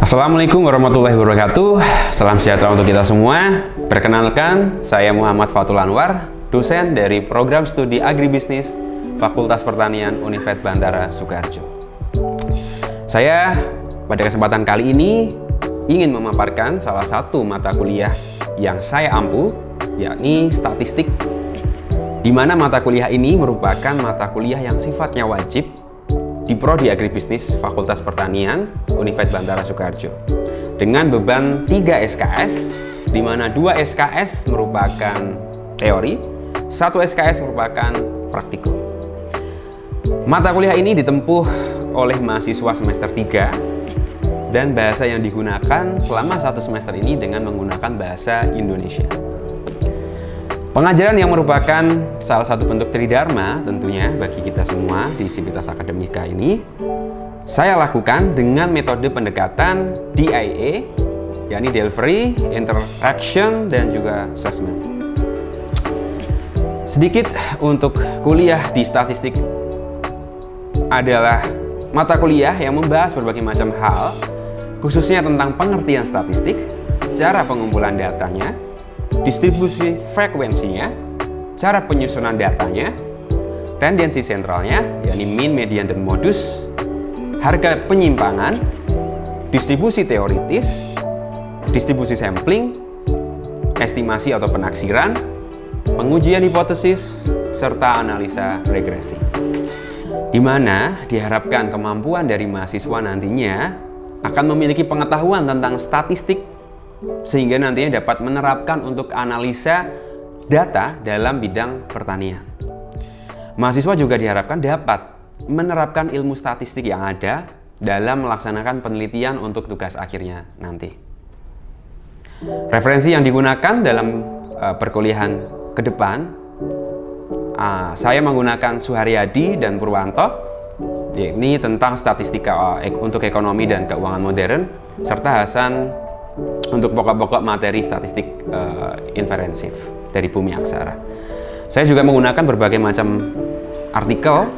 Assalamualaikum warahmatullahi wabarakatuh. Salam sejahtera untuk kita semua. Perkenalkan, saya Muhammad Fathul Anwar, dosen dari Program Studi Agribisnis Fakultas Pertanian Universitas Bantara Soekarjo. Saya pada kesempatan kali ini ingin memaparkan salah satu mata kuliah yang saya ampu, yakni statistik, di mana mata kuliah ini merupakan mata kuliah yang sifatnya wajib di Prodi Agribisnis Fakultas Pertanian Universitas Bantara Soekarjo dengan beban 3 SKS, di mana 2 SKS merupakan teori, 1 SKS merupakan praktikum. Mata kuliah ini ditempuh oleh mahasiswa semester 3 dan bahasa yang digunakan selama 1 semester ini dengan menggunakan bahasa Indonesia. Pengajaran yang merupakan salah satu bentuk tridharma tentunya bagi kita semua di Sivitas Akademika ini, saya lakukan dengan metode pendekatan DIA, yakni Delivery, Interaction, dan juga Assessment. Sedikit untuk kuliah di statistik adalah mata kuliah yang membahas berbagai macam hal, khususnya tentang pengertian statistik, cara pengumpulan datanya, distribusi frekuensinya, cara penyusunan datanya, tendensi sentralnya, yakni mean, median, dan modus, harga penyimpangan, distribusi teoritis, distribusi sampling, estimasi atau penaksiran, pengujian hipotesis, serta analisa regresi. Di mana diharapkan kemampuan dari mahasiswa nantinya akan memiliki pengetahuan tentang statistik sehingga nantinya dapat menerapkan untuk analisa data dalam bidang pertanian. Mahasiswa juga diharapkan dapat menerapkan ilmu statistik yang ada dalam melaksanakan penelitian untuk tugas akhirnya nanti. Referensi yang digunakan dalam perkuliahan ke depan, saya menggunakan Suharyadi dan Purwanto, yakni tentang statistika untuk ekonomi dan keuangan modern, serta Hasan untuk pokok-pokok materi statistik inferensif dari Bumi Aksara. Saya juga menggunakan berbagai macam artikel,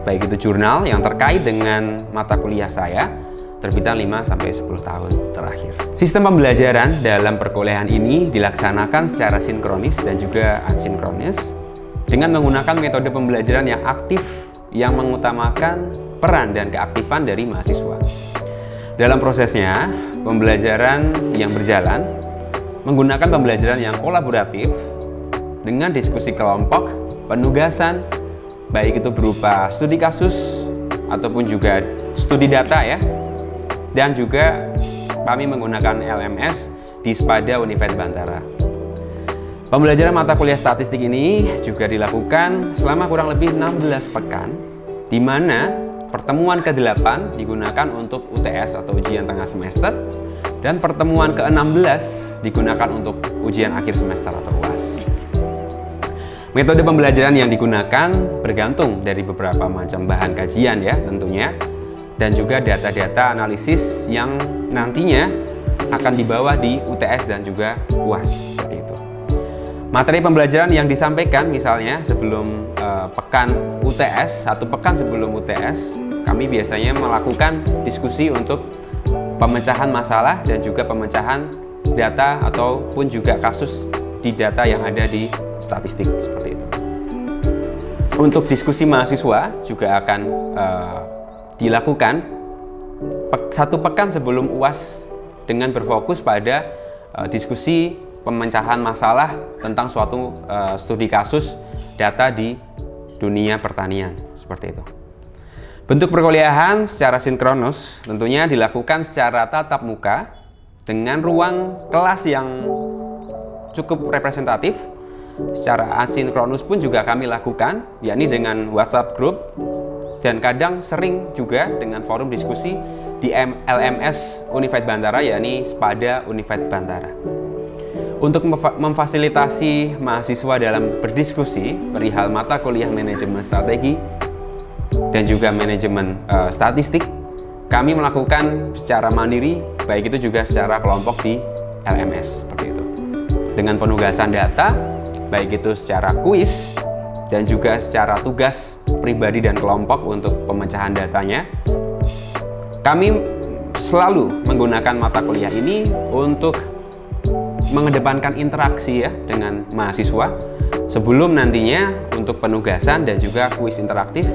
baik itu jurnal yang terkait dengan mata kuliah saya, terbitan 5-10 tahun terakhir. Sistem pembelajaran dalam perkuliahan ini dilaksanakan secara sinkronis dan juga asinkronis dengan menggunakan metode pembelajaran yang aktif yang mengutamakan peran dan keaktifan dari mahasiswa. Dalam prosesnya, pembelajaran yang berjalan menggunakan pembelajaran yang kolaboratif dengan diskusi kelompok, penugasan, baik itu berupa studi kasus ataupun juga studi data ya, dan juga kami menggunakan LMS di Spada Universitas Bantara. Pembelajaran mata kuliah statistik ini juga dilakukan selama kurang lebih 16 pekan, di mana pertemuan ke-8 digunakan untuk UTS atau ujian tengah semester, dan pertemuan ke-16 digunakan untuk ujian akhir semester atau UAS. Metode pembelajaran yang digunakan bergantung dari beberapa macam bahan kajian ya tentunya, dan juga data-data analisis yang nantinya akan dibawa di UTS dan juga UAS seperti itu. Materi pembelajaran yang disampaikan misalnya sebelum pekan UTS, 1 pekan sebelum UTS, kami biasanya melakukan diskusi untuk pemecahan masalah dan juga pemecahan data ataupun juga kasus di data yang ada di statistik seperti itu. Untuk diskusi mahasiswa juga akan dilakukan 1 pekan sebelum UAS dengan berfokus pada diskusi pemecahan masalah tentang suatu studi kasus data di dunia pertanian seperti itu. Bentuk perkuliahan secara sinkronus tentunya dilakukan secara tatap muka dengan ruang kelas yang cukup representatif. Secara asinkronus pun juga kami lakukan, yakni dengan WhatsApp group, dan kadang sering juga dengan forum diskusi di LMS Universitas Bantara, yakni Spada Universitas Bantara. Untuk memfasilitasi mahasiswa dalam berdiskusi perihal mata kuliah manajemen strategi dan juga manajemen statistik, kami melakukan secara mandiri, baik itu juga secara kelompok di LMS seperti itu. Dengan penugasan data, baik itu secara kuis dan juga secara tugas pribadi dan kelompok untuk pemecahan datanya. Kami selalu menggunakan mata kuliah ini untuk mengedepankan interaksi ya dengan mahasiswa sebelum nantinya untuk penugasan dan juga kuis interaktif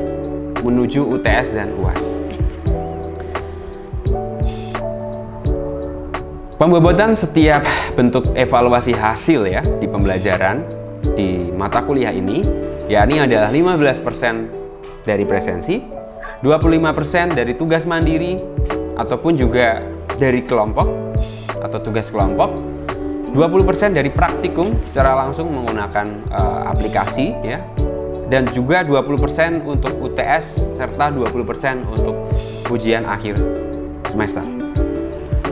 menuju UTS dan UAS. Pembobotan setiap bentuk evaluasi hasil ya di pembelajaran di mata kuliah ini yakni adalah 15% dari presensi, 25% dari tugas mandiri ataupun juga dari kelompok atau tugas kelompok, 20% dari praktikum secara langsung menggunakan aplikasi ya, dan juga 20% untuk UTS serta 20% untuk ujian akhir semester.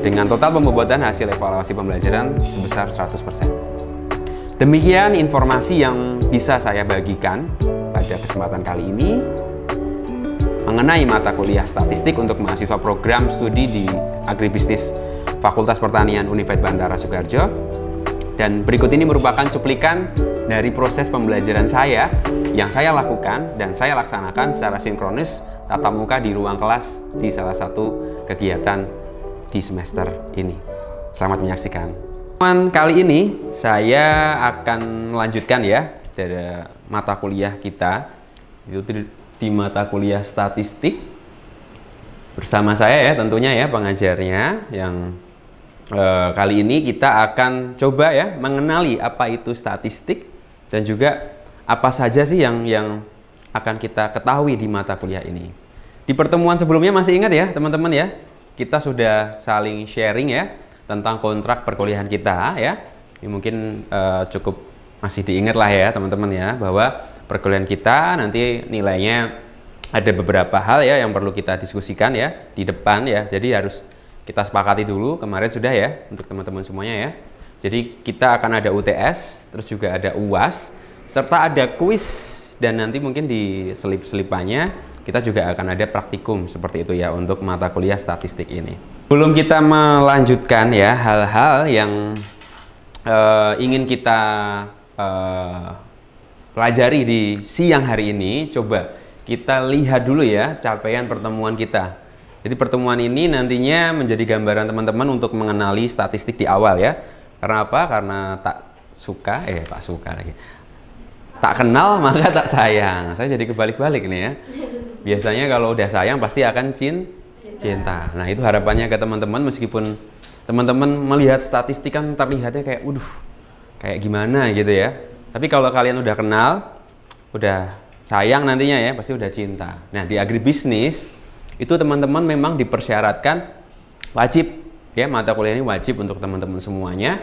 Dengan total pembobotan hasil evaluasi pembelajaran sebesar 100%. Demikian informasi yang bisa saya bagikan pada kesempatan kali ini mengenai mata kuliah statistik untuk mahasiswa program studi di Agribisnis Fakultas Pertanian Universitas Bantara Sukoharjo. Dan berikut ini merupakan cuplikan dari proses pembelajaran saya yang saya lakukan dan saya laksanakan secara sinkronis tatap muka di ruang kelas di salah satu kegiatan di semester ini. Selamat menyaksikan. Kali ini saya akan melanjutkan ya dari mata kuliah kita itu di mata kuliah statistik bersama saya ya tentunya ya pengajarnya yang kali ini kita akan coba ya mengenali apa itu statistik dan juga apa saja sih yang akan kita ketahui di mata kuliah ini. Di pertemuan sebelumnya masih ingat ya teman-teman ya, kita sudah saling sharing ya tentang kontrak perkuliahan kita ya. Ini mungkin cukup masih diingat lah ya teman-teman ya, bahwa perkuliahan kita nanti nilainya ada beberapa hal ya yang perlu kita diskusikan ya di depan ya. Jadi harus kita sepakati dulu kemarin sudah ya untuk teman-teman semuanya ya. Jadi kita akan ada UTS, terus juga ada UAS, serta ada kuis, dan nanti mungkin di selip-selipannya kita juga akan ada praktikum seperti itu ya untuk mata kuliah statistik ini. Belum kita melanjutkan ya hal-hal yang ingin kita pelajari di siang hari ini, coba kita lihat dulu ya capaian pertemuan kita. Jadi pertemuan ini nantinya menjadi gambaran teman-teman untuk mengenali statistik di awal ya. Karena apa? Karena tak kenal maka tak sayang. Saya jadi kebalik-balik nih ya. Biasanya kalau udah sayang pasti akan cinta. Nah itu harapannya ke teman-teman, meskipun teman-teman melihat statistik kan terlihatnya kayak kayak gimana gitu ya. Tapi kalau kalian udah kenal, udah sayang nantinya ya pasti udah cinta. Nah di agribisnis itu teman-teman memang dipersyaratkan wajib ya, mata kuliah ini wajib untuk teman-teman semuanya.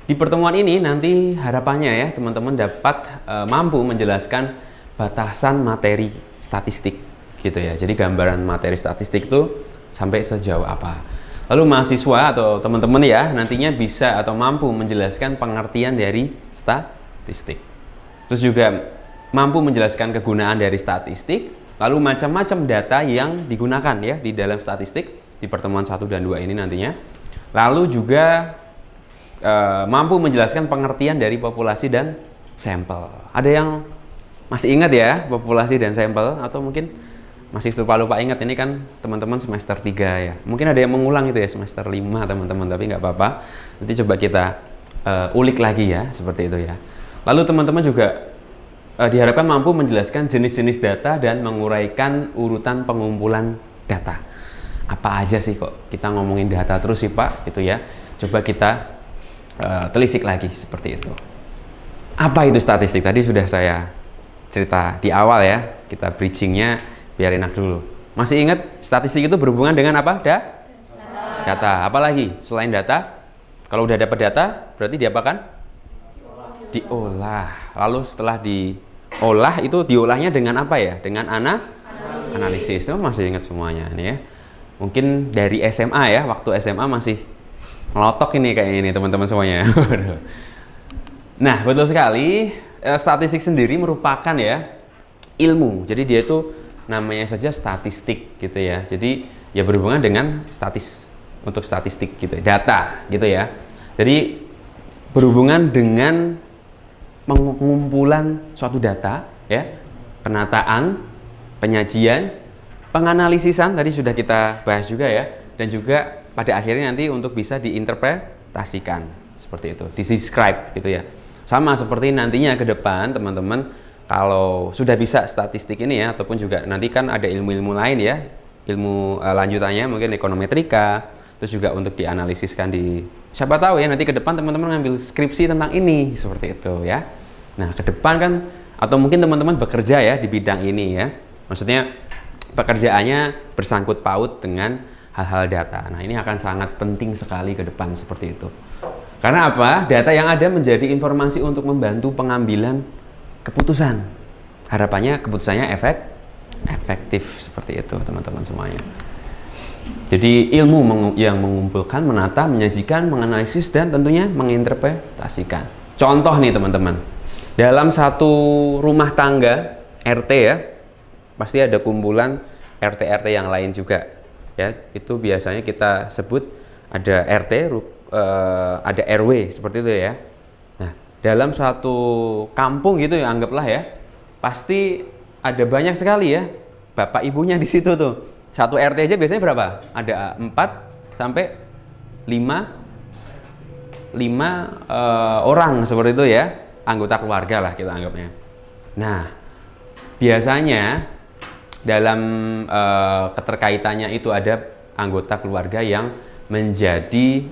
Di pertemuan ini nanti harapannya ya teman-teman dapat mampu menjelaskan batasan materi statistik gitu ya. Jadi gambaran materi statistik itu sampai sejauh apa. Lalu mahasiswa atau teman-teman ya nantinya bisa atau mampu menjelaskan pengertian dari statistik. Terus juga mampu menjelaskan kegunaan dari statistik, lalu macam-macam data yang digunakan ya di dalam statistik di pertemuan 1 dan 2 ini nantinya. Lalu juga mampu menjelaskan pengertian dari populasi dan sampel. Ada yang masih ingat ya populasi dan sampel, atau mungkin masih lupa-lupa ingat? Ini kan teman-teman semester 3 ya. Mungkin ada yang mengulang itu ya semester 5 teman-teman, tapi nggak apa-apa. Nanti coba kita ulik lagi ya seperti itu ya. Lalu teman-teman juga diharapkan mampu menjelaskan jenis-jenis data dan menguraikan urutan pengumpulan data. Apa aja sih kok kita ngomongin data terus sih Pak? Itu ya. Coba kita telisik lagi seperti itu. Apa itu statistik? Tadi sudah saya cerita di awal ya. Kita bridgingnya biar enak dulu. Masih ingat statistik itu berhubungan dengan apa? Data. Apalagi selain data? Kalau udah dapat data, berarti diapakan? Diolah. Lalu setelah diolah itu diolahnya dengan apa ya? Dengan analisis. Itu masih ingat semuanya nih ya. Mungkin dari SMA ya, waktu SMA masih melotok ini kayak ini teman-teman semuanya. Nah, betul sekali. Statistik sendiri merupakan ya ilmu. Jadi dia itu namanya saja statistik gitu ya. Jadi ya berhubungan dengan untuk statistik gitu, data gitu ya. Jadi berhubungan dengan pengumpulan suatu data, ya, penataan, penyajian, penganalisisan tadi sudah kita bahas juga ya, dan juga pada akhirnya nanti untuk bisa diinterpretasikan seperti itu, di-describe gitu ya. Sama seperti nantinya ke depan teman-teman kalau sudah bisa statistik ini ya, ataupun juga nanti kan ada ilmu-ilmu lain ya, ilmu lanjutannya mungkin ekonometrika, terus juga untuk dianalisiskan di siapa tahu ya nanti ke depan teman-teman ngambil skripsi tentang ini seperti itu ya. Nah ke depan kan atau mungkin teman-teman bekerja ya di bidang ini ya, maksudnya pekerjaannya bersangkut paut dengan hal-hal data. Nah ini akan sangat penting sekali ke depan seperti itu. Karena apa? Data yang ada menjadi informasi untuk membantu pengambilan keputusan. Harapannya keputusannya efektif seperti itu teman-teman semuanya. Jadi ilmu yang mengumpulkan, menata, menyajikan, menganalisis, dan tentunya menginterpretasikan. Contoh nih teman-teman, dalam satu rumah tangga RT ya, pasti ada kumpulan RT-RT yang lain juga ya. Itu biasanya kita sebut ada RT, ada RW seperti itu ya. Nah dalam suatu kampung gitu ya, anggaplah ya, pasti ada banyak sekali ya bapak ibunya di situ tuh. Satu RT aja biasanya berapa? Ada 4 sampai 5 orang seperti itu ya, anggota keluarga lah kita anggapnya. Nah biasanya dalam keterkaitannya itu ada anggota keluarga yang menjadi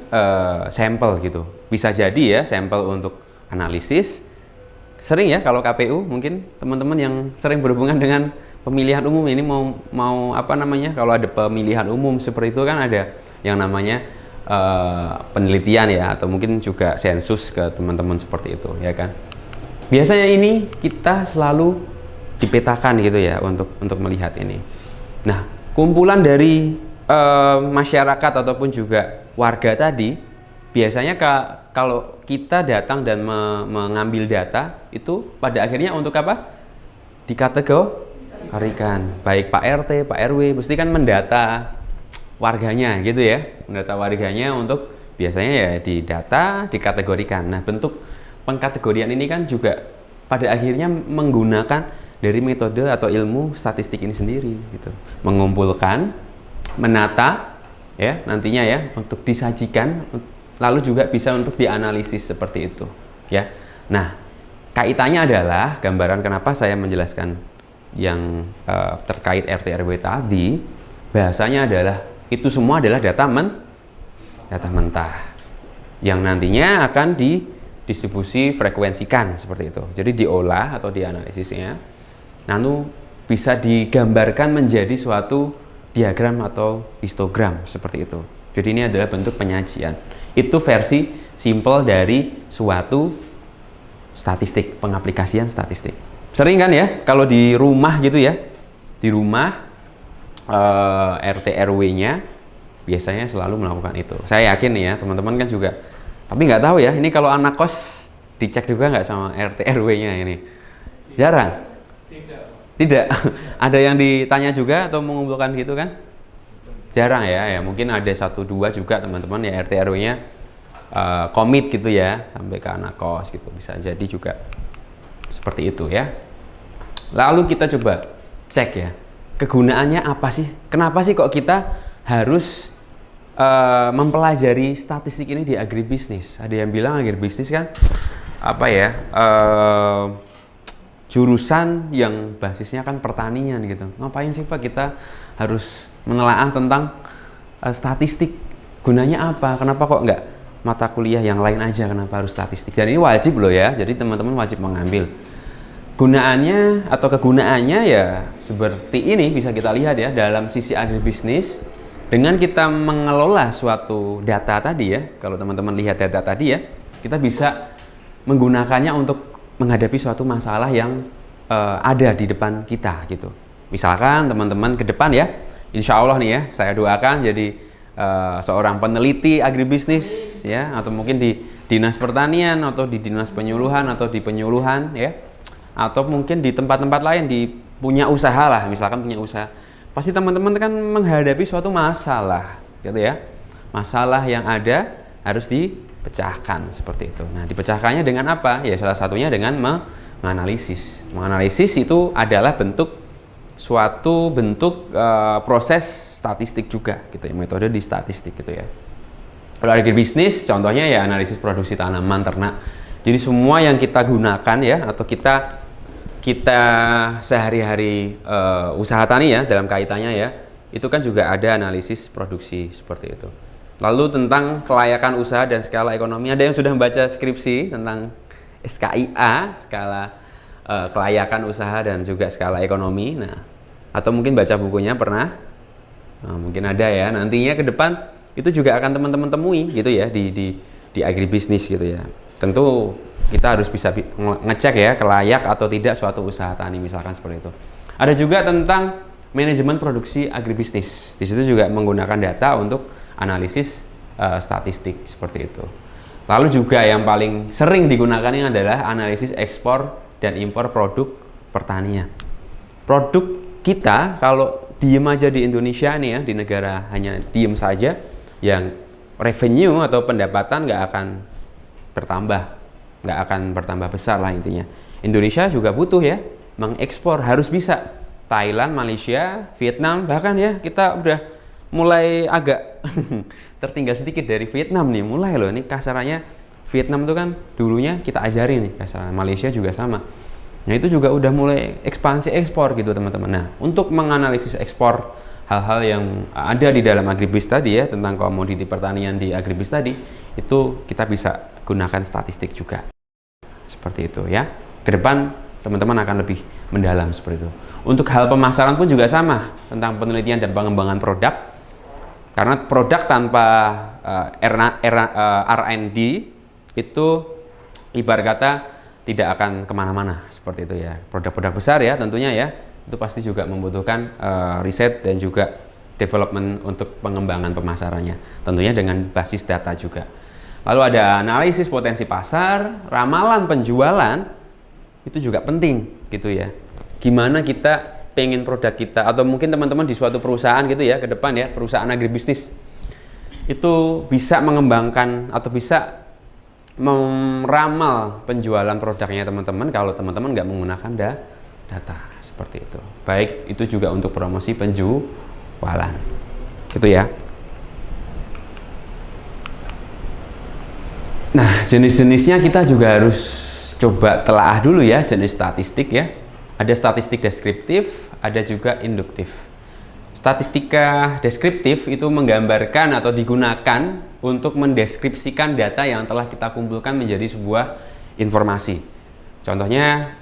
sampel gitu. Bisa jadi ya sampel untuk analisis. Sering ya kalau KPU, mungkin teman-teman yang sering berhubungan dengan pemilihan umum ini mau apa namanya, kalau ada pemilihan umum seperti itu kan ada yang namanya penelitian ya, atau mungkin juga sensus ke teman-teman seperti itu ya kan. Biasanya ini kita selalu dipetakan gitu ya untuk melihat ini. Nah kumpulan dari masyarakat ataupun juga warga tadi biasanya kalau kita datang dan mengambil data itu pada akhirnya untuk apa? Dikategorikan. Baik Pak RT, Pak RW mesti kan mendata warganya gitu ya, mendata warganya untuk biasanya ya didata, dikategorikan. Nah bentuk pengkategorian ini kan juga pada akhirnya menggunakan dari metode atau ilmu statistik ini sendiri gitu, mengumpulkan, menata ya nantinya ya untuk disajikan, lalu juga bisa untuk dianalisis seperti itu ya. Nah kaitannya adalah gambaran kenapa saya menjelaskan yang terkait RT RW tadi, bahasanya adalah itu semua adalah data mentah yang nantinya akan didistribusi frekuensikan seperti itu. Jadi diolah atau dianalisisnya, lalu bisa digambarkan menjadi suatu diagram atau histogram seperti itu. Jadi ini adalah bentuk penyajian. Itu versi simple dari suatu statistik, pengaplikasian statistik. Sering kan ya kalau di rumah gitu ya, di rumah RT RW-nya biasanya selalu melakukan itu. Saya yakin nih ya teman-teman kan juga, tapi nggak tahu ya ini kalau anak kos dicek juga nggak sama RT RW-nya ini? Jarang? Tidak. Ada yang ditanya juga atau mengumpulkan gitu kan? Jarang ya, mungkin ada 1-2 juga teman-teman ya RT RW-nya komit gitu ya sampai ke anak kos gitu, bisa jadi juga seperti itu ya. Lalu kita coba cek ya kegunaannya apa sih, kenapa sih kok kita harus mempelajari statistik ini di agribisnis. Ada yang bilang agribisnis kan apa ya, jurusan yang basisnya kan pertanian gitu. Ngapain sih Pak kita harus menelaah tentang statistik, gunanya apa, kenapa kok nggak mata kuliah yang lain aja, kenapa harus statistik? Dan ini wajib loh ya, jadi teman-teman wajib mengambil. Gunaannya atau kegunaannya ya seperti ini bisa kita lihat ya dalam sisi agribisnis. Dengan kita mengelola suatu data tadi ya, kalau teman-teman lihat data tadi ya, kita bisa menggunakannya untuk menghadapi suatu masalah yang ada di depan kita gitu. Misalkan teman-teman ke depan ya, insya Allah nih ya, saya doakan jadi seorang peneliti agribisnis ya, atau mungkin di dinas pertanian atau di dinas penyuluhan atau di penyuluhan ya, atau mungkin di tempat-tempat lain, di punya usaha lah, misalkan punya usaha. Pasti teman-teman kan menghadapi suatu masalah gitu ya. Masalah yang ada harus dipecahkan seperti itu. Nah, dipecahkannya dengan apa? Ya salah satunya dengan menganalisis. Menganalisis itu adalah suatu bentuk proses statistik juga gitu ya, metode di statistik gitu ya. Kalau agribisnis contohnya ya analisis produksi tanaman ternak. Jadi semua yang kita gunakan ya atau kita sehari-hari usaha tani ya dalam kaitannya ya, itu kan juga ada analisis produksi seperti itu. Lalu tentang kelayakan usaha dan skala ekonomi, ada yang sudah membaca skripsi tentang SKIA, skala kelayakan usaha dan juga skala ekonomi. Nah, atau mungkin baca bukunya pernah? Nah, mungkin ada ya. Nantinya ke depan itu juga akan teman-teman temui gitu ya di agribisnis gitu ya. Tentu kita harus bisa ngecek ya kelayak atau tidak suatu usaha tani misalkan seperti itu. Ada juga tentang manajemen produksi agribisnis. Di situ juga menggunakan data untuk analisis statistik seperti itu. Lalu juga yang paling sering digunakan ini adalah analisis ekspor dan impor produk pertanian. Produk kita kalau diem aja di Indonesia nih ya, di negara hanya diem saja, yang revenue atau pendapatan nggak akan bertambah besar lah intinya. Indonesia juga butuh ya mengekspor, harus bisa. Thailand, Malaysia, Vietnam, bahkan ya kita udah mulai agak tertinggal sedikit dari Vietnam nih, mulai loh ini kasarannya. Vietnam itu kan dulunya kita ajari nih kasaran, Malaysia juga sama. Nah itu juga udah mulai ekspansi ekspor gitu teman-teman. Nah untuk menganalisis ekspor hal-hal yang ada di dalam agribis tadi ya, tentang komoditi pertanian di agribis tadi, itu kita bisa gunakan statistik juga. Seperti itu ya. Ke depan teman-teman akan lebih mendalam seperti itu. Untuk hal pemasaran pun juga sama, tentang penelitian dan pengembangan produk. Karena produk tanpa R&D itu ibarat kata tidak akan kemana-mana seperti itu ya. Produk-produk besar ya tentunya ya, itu pasti juga membutuhkan riset dan juga development untuk pengembangan pemasarannya, tentunya dengan basis data juga. Lalu ada analisis potensi pasar, ramalan penjualan, itu juga penting gitu ya. Gimana kita pengen produk kita, atau mungkin teman-teman di suatu perusahaan gitu ya, ke depan ya, perusahaan agribisnis itu bisa mengembangkan atau bisa meramal penjualan produknya teman-teman kalau teman-teman nggak menggunakan data seperti itu. Baik itu juga untuk promosi penjualan gitu ya. Nah jenis-jenisnya kita juga harus coba telaah dulu ya, jenis statistik ya. Ada statistik deskriptif, ada juga induktif. Statistika deskriptif itu menggambarkan atau digunakan untuk mendeskripsikan data yang telah kita kumpulkan menjadi sebuah informasi. Contohnya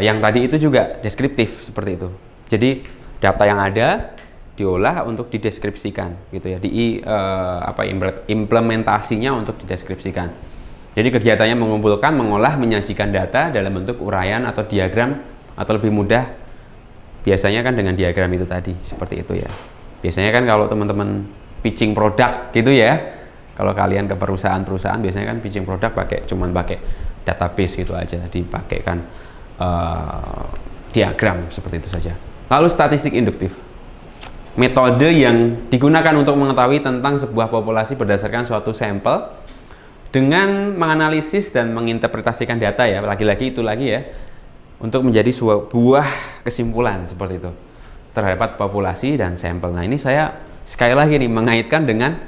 yang tadi itu juga deskriptif seperti itu. Jadi data yang ada diolah untuk dideskripsikan gitu ya. Implementasinya untuk dideskripsikan. Jadi kegiatannya mengumpulkan, mengolah, menyajikan data dalam bentuk uraian atau diagram, atau lebih mudah biasanya kan dengan diagram itu tadi seperti itu ya. Biasanya kan kalau teman-teman pitching produk gitu ya, kalau kalian ke perusahaan-perusahaan biasanya kan pitching produk cuman pakai database gitu aja, dipakaikan diagram seperti itu saja. Lalu statistik induktif, metode yang digunakan untuk mengetahui tentang sebuah populasi berdasarkan suatu sampel dengan menganalisis dan menginterpretasikan data ya, lagi-lagi itu lagi ya, untuk menjadi sebuah kesimpulan seperti itu terhadap populasi dan sampel. Nah ini saya sekali lagi nih mengaitkan dengan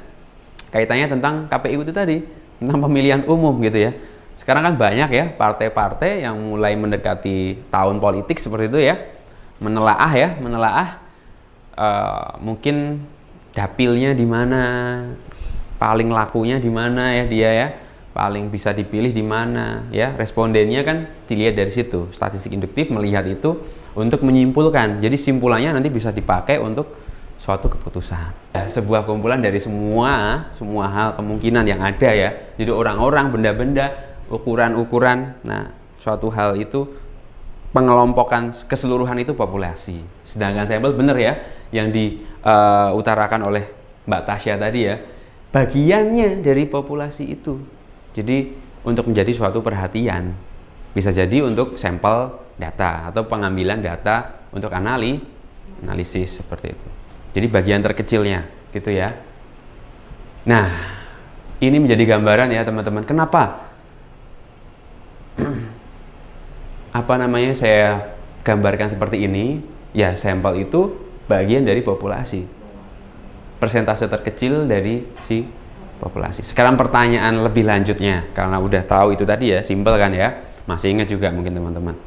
kaitannya tentang KPU itu tadi, tentang pemilihan umum gitu ya. Sekarang kan banyak ya partai-partai yang mulai mendekati tahun politik seperti itu ya, menelaah mungkin dapilnya di mana, paling lakunya di mana ya dia ya, paling bisa dipilih di mana ya, respondennya kan dilihat dari situ. Statistik induktif melihat itu untuk menyimpulkan, jadi simpulannya nanti bisa dipakai untuk suatu keputusan. Sebuah kumpulan dari semua hal kemungkinan yang ada ya, jadi orang-orang, benda-benda, ukuran-ukuran. Nah suatu hal itu pengelompokan keseluruhan itu populasi, sedangkan sampel bener ya yang diutarakan oleh Mbak Tasya tadi ya, bagiannya dari populasi itu. Jadi untuk menjadi suatu perhatian, bisa jadi untuk sampel data atau pengambilan data untuk analisis seperti itu. Jadi bagian terkecilnya gitu ya. Nah ini menjadi gambaran ya teman-teman. Kenapa? Apa namanya saya gambarkan seperti ini? Ya, sampel itu bagian dari populasi. Persentase terkecil dari si populasi. Sekarang pertanyaan lebih lanjutnya, karena udah tahu itu tadi ya, simpel kan ya. Masih ingat juga mungkin teman-teman.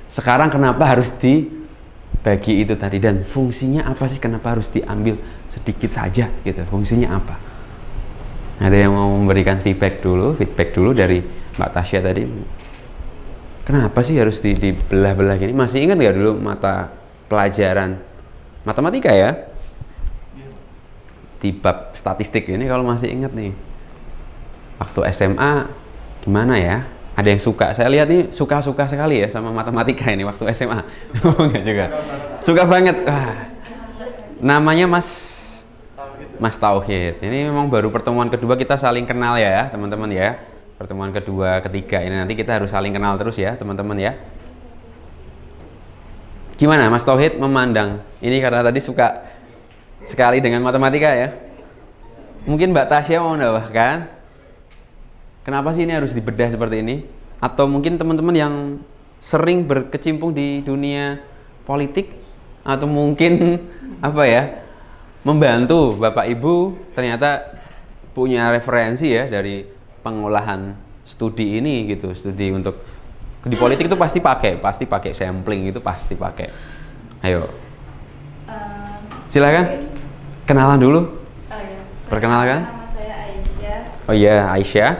Sekarang kenapa harus dibagi itu tadi, dan fungsinya apa sih, kenapa harus diambil sedikit saja gitu, fungsinya apa? Ada yang mau memberikan feedback dulu dari Mbak Tasya tadi. Kenapa sih harus dibelah-belah gini? Masih ingat nggak dulu mata pelajaran matematika ya? Di bab statistik ini kalau masih ingat nih. Waktu SMA gimana ya? Ada yang suka? Saya lihat nih suka-suka sekali ya sama matematika ini waktu SMA. Enggak juga. Suka banget. Namanya Mas Tauhid. Ini memang baru pertemuan kedua kita saling kenal ya, teman-teman ya. Pertemuan kedua, ketiga ini nanti kita harus saling kenal terus ya, teman-teman ya. Gimana Mas Tauhid memandang ini, karena tadi suka sekali dengan matematika ya? Mungkin Mbak Tasya mau menambahkan, kenapa sih ini harus dibedah seperti ini? Atau mungkin teman-teman yang sering berkecimpung di dunia politik, atau mungkin apa ya, membantu Bapak Ibu ternyata punya referensi ya dari pengolahan studi ini gitu. Studi untuk di politik itu pasti pakai sampling, itu pasti pakai. Ayo, silakan kenalan dulu. Iya. Perkenalkan. Nama saya Aisyah. Oh iya, Aisyah.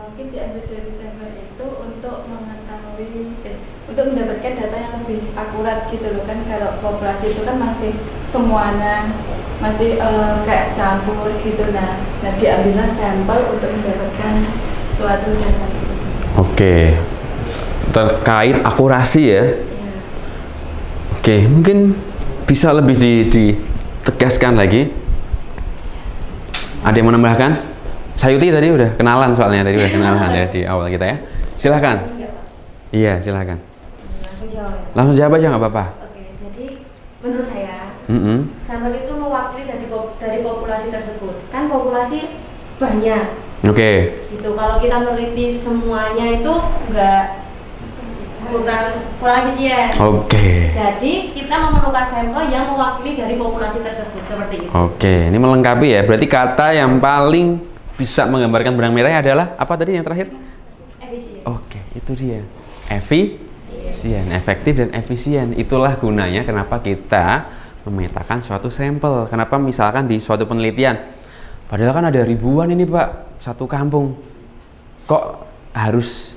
Mungkin diambil dari sampel itu untuk mengetahui, untuk mendapatkan data yang lebih akurat gitu loh kan. Kalau populasi itu kan masih semuanya masih kayak campur gitu. Nah diambillah sampel untuk mendapatkan suatu data tersebut. Oke, terkait akurasi ya. Iya. Oke, mungkin bisa lebih ditegaskan lagi. Ada yang menambahkan? Sayuti tadi udah kenalan, soalnya tadi udah kenalan ya di awal kita ya. Silahkan. Iya, silahkan. Langsung jawab ya? Langsung jawab aja nggak apa-apa. Oke, jadi menurut saya sampel itu mewakili dari populasi tersebut. Kan populasi banyak. Oke. Gitu. Kalau kita meneliti semuanya itu nggak kurang efisien. Oke. Jadi kita memerlukan sampel yang mewakili dari populasi tersebut, seperti itu. Oke, ini melengkapi ya. Berarti kata yang paling bisa menggambarkan benang merahnya adalah apa tadi yang terakhir? Efisien. Oke, itu dia. Efisien, efektif dan efisien. Itulah gunanya kenapa kita memetakan suatu sampel. Kenapa misalkan di suatu penelitian, padahal kan ada ribuan ini Pak, satu kampung. Kok harus,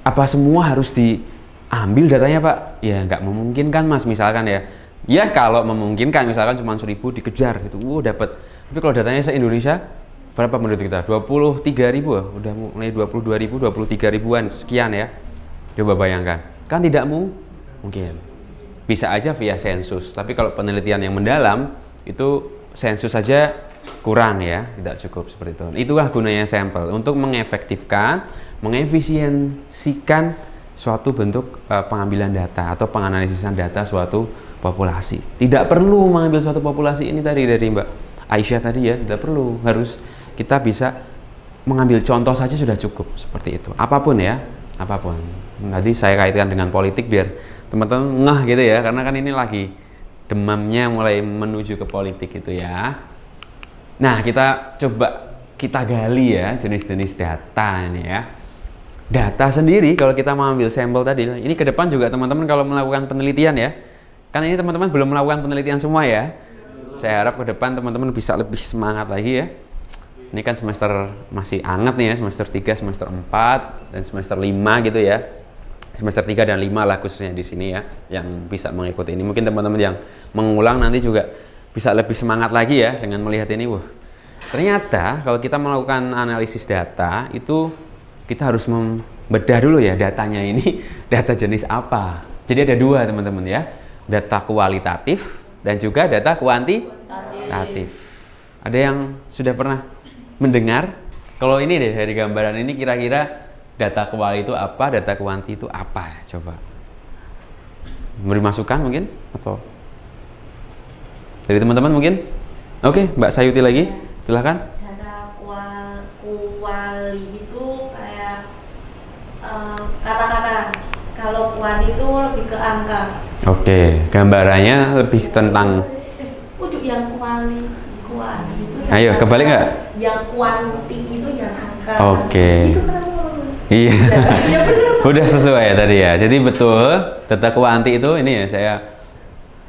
apa semua harus diambil datanya Pak? Ya nggak memungkinkan Mas, misalkan ya. Ya kalau memungkinkan, misalkan cuma 1000 dikejar gitu, dapat. Tapi kalau datanya se-Indonesia, berapa menurut kita? 23.000 ya? Udah mulai 22.000, 23.000-an sekian ya. Coba bayangkan, kan tidak mungkin. Bisa aja via sensus, tapi kalau penelitian yang mendalam itu sensus saja kurang ya, tidak cukup seperti itu. Itulah gunanya sampel, untuk mengefektifkan, mengefisiensikan suatu bentuk pengambilan data atau penganalisisan data suatu populasi. Tidak perlu mengambil suatu populasi ini tadi dari Mbak Aisyah tadi ya, tidak perlu, harus kita bisa mengambil contoh saja sudah cukup seperti itu. Apapun ya, apapun. Tadi saya kaitkan dengan politik biar teman-teman ngeh gitu ya, karena kan ini lagi demamnya mulai menuju ke politik gitu ya. Nah, kita coba kita gali ya jenis-jenis data ini ya. Data sendiri kalau kita mengambil sampel tadi, ini ke depan juga teman-teman kalau melakukan penelitian ya. Kan ini teman-teman belum melakukan penelitian semua ya. Saya harap ke depan teman-teman bisa lebih semangat lagi ya. Ini kan semester masih hangat nih ya, semester 3, semester 4 dan semester 5 gitu ya. Semester 3 dan 5 lah khususnya di sini ya, yang bisa mengikuti ini. Mungkin teman-teman yang mengulang nanti juga bisa lebih semangat lagi ya dengan melihat ini. Wah, ternyata kalau kita melakukan analisis data itu kita harus membedah dulu ya datanya ini data jenis apa. Jadi ada dua teman-teman ya, data kualitatif dan juga data kuantitatif. Ada yang sudah pernah mendengar? Kalau ini deh dari gambaran ini kira-kira data kuali itu apa, data kuanti itu apa? Coba beri masukan mungkin, atau dari teman-teman mungkin? Oke, Mbak Sayuti lagi, silahkan. Data kata-kata. Kalau kuanti itu lebih ke angka. Oke, gambarannya lebih tentang Ujuk yang kuali itu. Yang ayo, angka. kebalik nggak? Yang kuanti itu yang angka. Oke. Gitu kan? Iya. Ya bener. Udah sesuai ya tadi ya. Jadi betul, data kuanti itu ini ya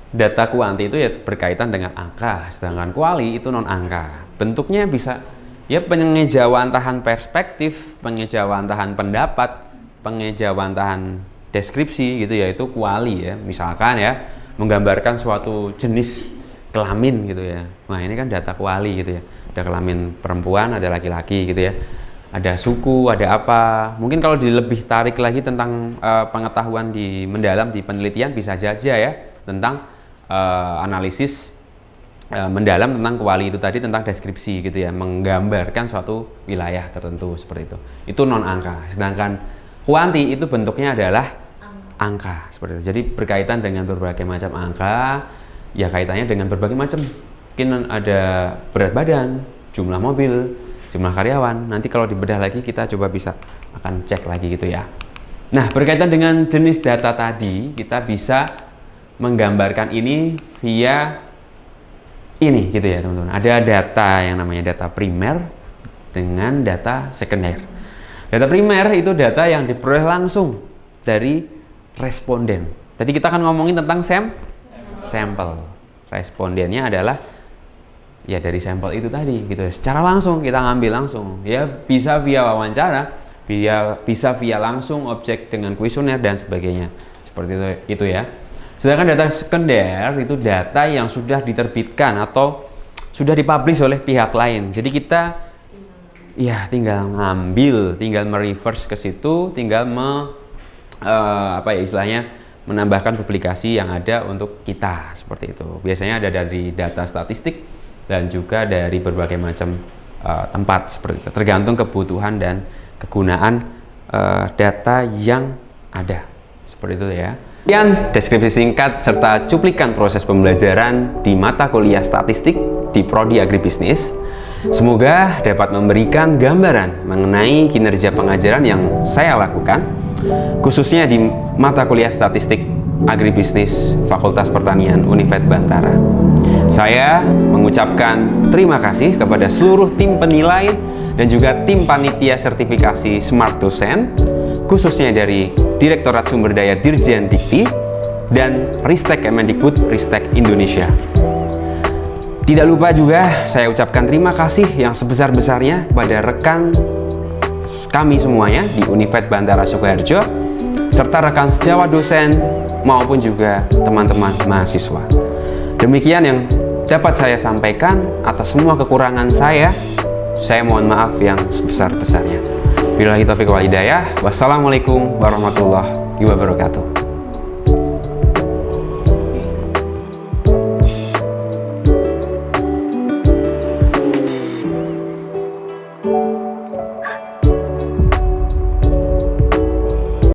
data kuanti itu ya berkaitan dengan angka, sedangkan kuali itu non angka. Bentuknya bisa ya pengejawantahan perspektif, pengejawantahan pendapat, pengejawantahan deskripsi gitu ya, itu kuali ya. Misalkan ya menggambarkan suatu jenis kelamin gitu ya. Nah, ini kan data kuali gitu ya. Ada kelamin perempuan, ada laki-laki gitu ya. Ada suku, ada apa. Mungkin kalau lebih tarik lagi tentang pengetahuan di mendalam di penelitian bisa saja ya tentang analisis mendalam tentang kuali itu tadi, tentang deskripsi gitu ya, menggambarkan suatu wilayah tertentu seperti itu. Itu non angka. Sedangkan kuanti itu bentuknya adalah angka seperti itu. Jadi berkaitan dengan berbagai macam angka, ya kaitannya dengan berbagai macam. Mungkin ada berat badan, jumlah mobil, jumlah karyawan. Nanti kalau dibedah lagi kita coba bisa akan cek lagi gitu ya. Nah, berkaitan dengan jenis data tadi, kita bisa menggambarkan ini via ini gitu ya teman-teman. Ada data yang namanya data primer dengan data sekunder. Data primer itu data yang diperoleh langsung dari responden. Tadi kita akan ngomongin tentang sampel. Respondennya adalah ya dari sampel itu tadi gitu. Secara langsung kita ngambil langsung. Ya bisa via wawancara, bisa via langsung objek dengan kuesioner dan sebagainya. Seperti itu ya. Sedangkan data sekunder itu data yang sudah diterbitkan atau sudah dipublish oleh pihak lain. Jadi kita ya tinggal ngambil, tinggal mereverse ke situ, tinggal istilahnya menambahkan publikasi yang ada untuk kita seperti itu. Biasanya ada dari data statistik dan juga dari berbagai macam tempat seperti itu. Tergantung kebutuhan dan kegunaan data yang ada seperti itu ya. Sekian deskripsi singkat serta cuplikan proses pembelajaran di mata kuliah statistik di Prodi Agribisnis. Semoga dapat memberikan gambaran mengenai kinerja pengajaran yang saya lakukan, khususnya di mata kuliah statistik Agribisnis Fakultas Pertanian Univet Bantara. Saya mengucapkan terima kasih kepada seluruh tim penilai dan juga tim panitia sertifikasi Smart Dosen, khususnya dari Direktorat Sumber Daya Dirjen Dikti dan Ristek Kemendikbud Ristek Indonesia. Tidak lupa juga saya ucapkan terima kasih yang sebesar-besarnya kepada rekan kami semuanya di Univet Bantara Sukoharjo, serta rekan sejawat dosen maupun juga teman-teman mahasiswa. Demikian yang dapat saya sampaikan. Atas semua kekurangan saya mohon maaf yang sebesar-besarnya. Billahi taufiq wal hidayah. Wassalamualaikum warahmatullahi wabarakatuh.